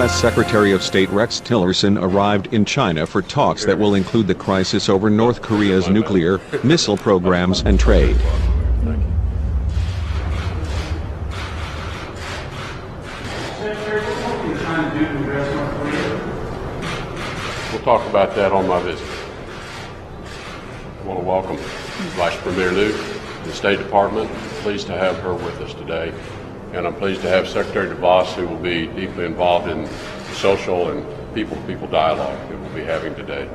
U.S. Secretary of State Rex Tillerson arrived in China for talks that will include the crisis over North Korea's nuclear, missile programs and trade. We'll talk about that on my visit. I want to welcome Vice Premier Liu, the State Department. Pleased to have her with us today. And I'm pleased to have Secretary DeVos, who will be deeply involved in social and people-to-people dialogue that we'll be having today.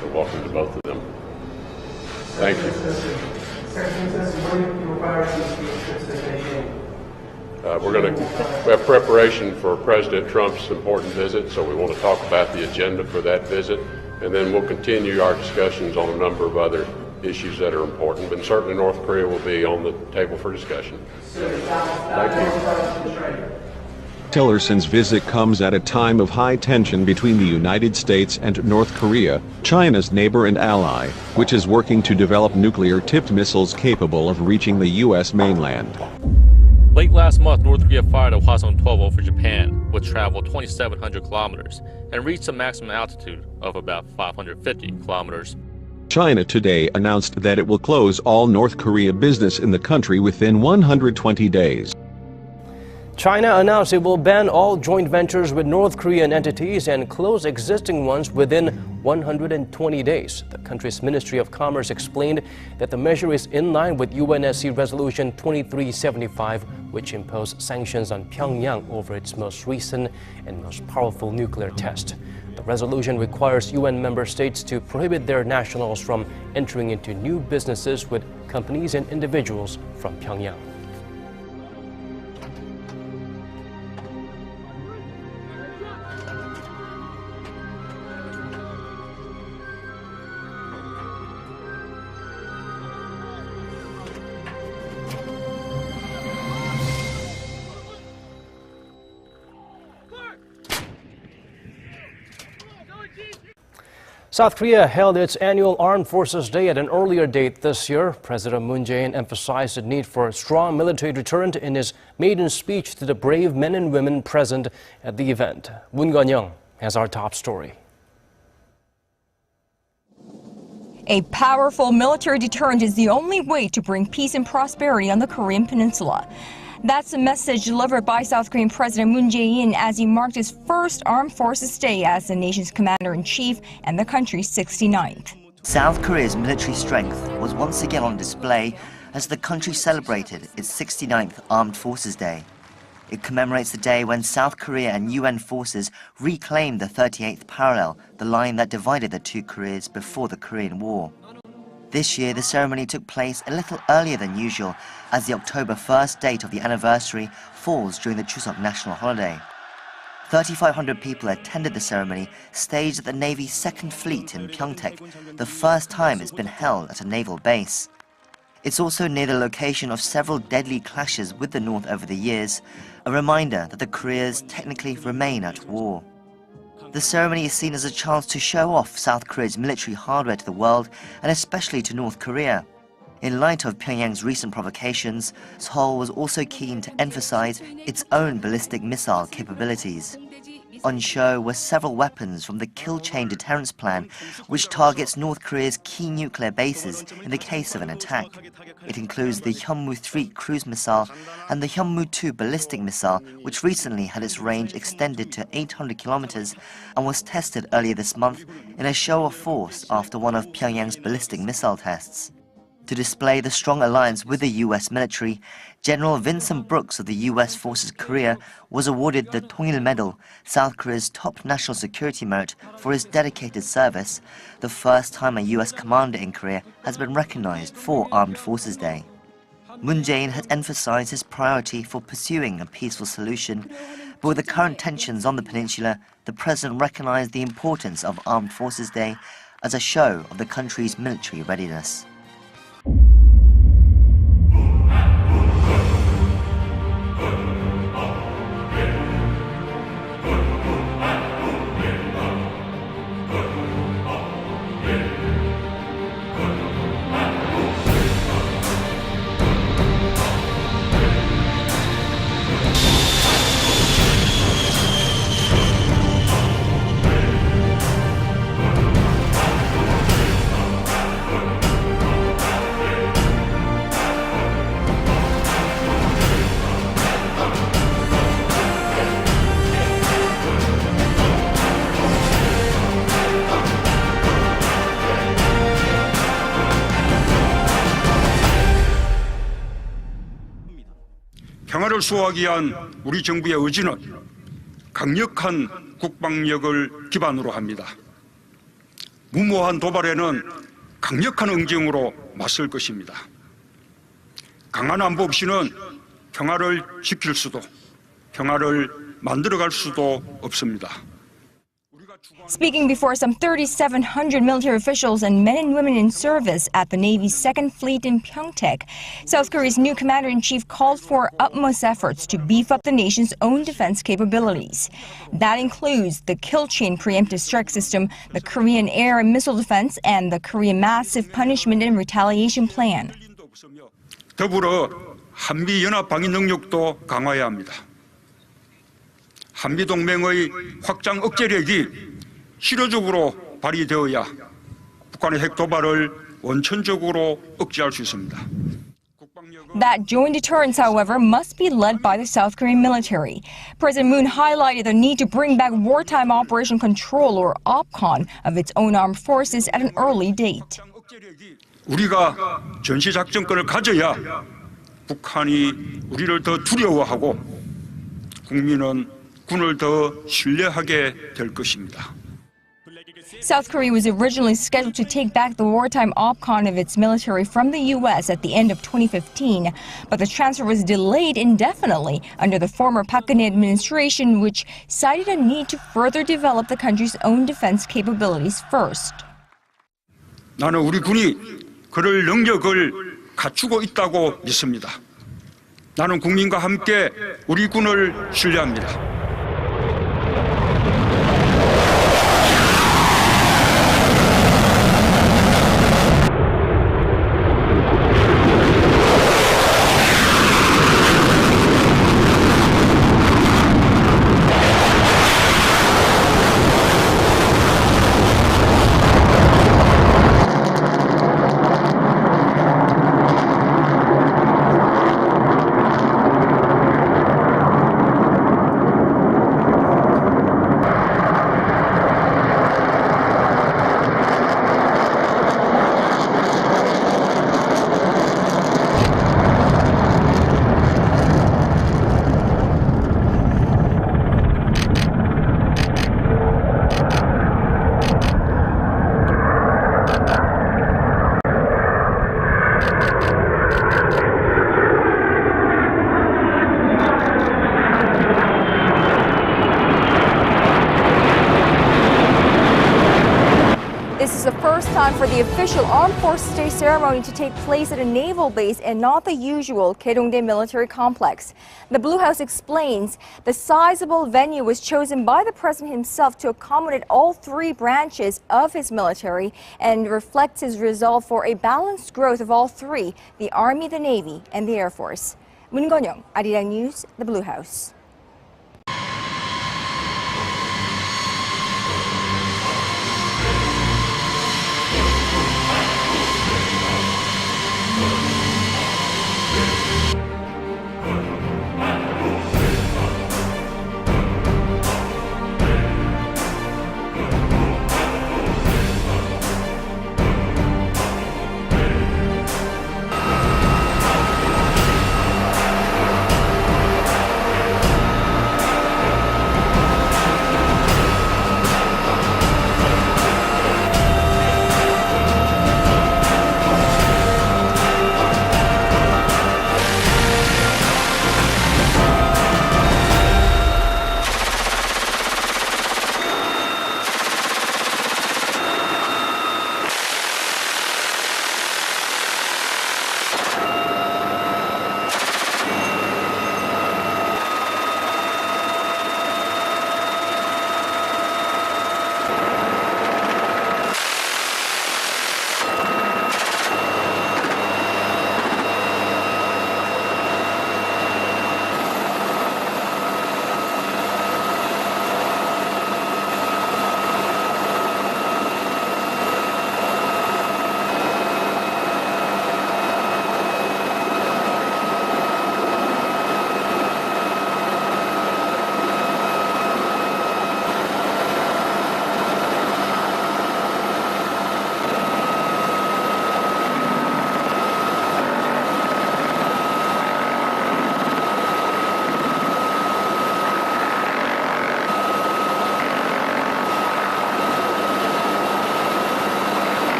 So welcome to both of them. Thank you. We have preparation for President Trump's important visit, so we want to talk about the agenda for that visit, and then we'll continue our discussions on a number of other issues that are important, but certainly North Korea will be on the table for discussion. Thank you. Tillerson's visit comes at a time of high tension between the United States and North Korea, China's neighbor and ally, which is working to develop nuclear-tipped missiles capable of reaching the U.S. mainland. Late last month, North Korea fired a Hwasong-12 over Japan, which traveled 2,700 kilometers and reached a maximum altitude of about 550 kilometers. China today announced that it will close all North Korea business in the country within 120 days. China announced it will ban all joint ventures with North Korean entities and close existing ones within 120 days. The country's Ministry of Commerce explained that the measure is in line with UNSC Resolution 2375, which imposed sanctions on Pyongyang over its most recent and most powerful nuclear test. The resolution requires UN member states to prohibit their nationals from entering into new businesses with companies and individuals from Pyongyang. South Korea held its annual Armed Forces Day at an earlier date this year. President Moon Jae-in emphasized the need for a strong military deterrent in his maiden speech to the brave men and women present at the event. Moon Gun-young has our top story. A powerful military deterrent is the only way to bring peace and prosperity on the Korean peninsula. That's a message delivered by South Korean President Moon Jae-in as he marked his first Armed Forces Day as the nation's commander-in-chief and the country's 69th. South Korea's military strength was once again on display as the country celebrated its 69th Armed Forces Day. It commemorates the day when South Korea and UN forces reclaimed the 38th parallel, the line that divided the two Koreas before the Korean War. This year, the ceremony took place a little earlier than usual, as the October 1st date of the anniversary falls during the Chuseok national holiday. 3,500 people attended the ceremony, staged at the Navy's 2nd Fleet in Pyeongtaek, the first time it's been held at a naval base. It's also near the location of several deadly clashes with the North over the years, a reminder that the Koreas technically remain at war. The ceremony is seen as a chance to show off South Korea's military hardware to the world, and especially to North Korea. In light of Pyongyang's recent provocations, Seoul was also keen to emphasize its own ballistic missile capabilities. On show were several weapons from the Kill Chain Deterrence Plan, which targets North Korea's key nuclear bases in the case of an attack. It includes the Hyunmoo-3 cruise missile and the Hyunmoo-2 ballistic missile, which recently had its range extended to 800 kilometers and was tested earlier this month in a show of force after one of Pyongyang's ballistic missile tests. To display the strong alliance with the U.S. military, General Vincent Brooks of the U.S. Forces Korea was awarded the Tongil Medal, South Korea's top national security merit, for his dedicated service, the first time a U.S. commander in Korea has been recognized for Armed Forces Day. Moon Jae-in had emphasized his priority for pursuing a peaceful solution, but with the current tensions on the peninsula, the president recognized the importance of Armed Forces Day as a show of the country's military readiness. 평화를 수호하기 위한 우리 정부의 의지는 강력한 국방력을 기반으로 합니다. 무모한 도발에는 강력한 응징으로 맞설 것입니다. 강한 안보 없이는 평화를 지킬 수도, 평화를 만들어갈 수도 없습니다. Speaking before some 3,700 military officials and men and women in service at the Navy's Second Fleet in Pyeongtaek, South Korea's new commander-in-chief called for utmost efforts to beef up the nation's own defense capabilities. That includes the kill chain preemptive strike system, the Korean air and missile defense, and the Korean massive punishment and retaliation plan. 더불어 한미 연합 방위 능력도 강화해야 합니다. 한미 동맹의 확장 억제력이 실효적으로 발휘되어야 북한의 핵 도발을 원천적으로 억제할 수 있습니다. That joint deterrence, however, must be led by the South Korean military. President Moon highlighted the need to bring back wartime operation control, or OPCON, of its own armed forces at an early date. 우리가 전시작전권을 가져야 북한이 우리를 더 두려워하고 국민은 군을 더 신뢰하게 될 것입니다. South Korea was originally scheduled to take back the wartime OPCON of its military from the U.S. at the end of 2015, but the transfer was delayed indefinitely under the former Park Geun-hye administration, which cited a need to further develop the country's own defense capabilities first. 나는 우리 군이 그럴 능력을 갖추고 있다고 믿습니다. 나는 국민과 함께 우리 군을 신뢰합니다. This is the first time for the official Armed Forces Day ceremony to take place at a naval base and not the usual Kaedongdae military complex. The Blue House explains the sizable venue was chosen by the president himself to accommodate all three branches of his military and reflects his resolve for a balanced growth of all three, the Army, the Navy, and the Air Force. Moon Gon-young, Arirang News, The Blue House.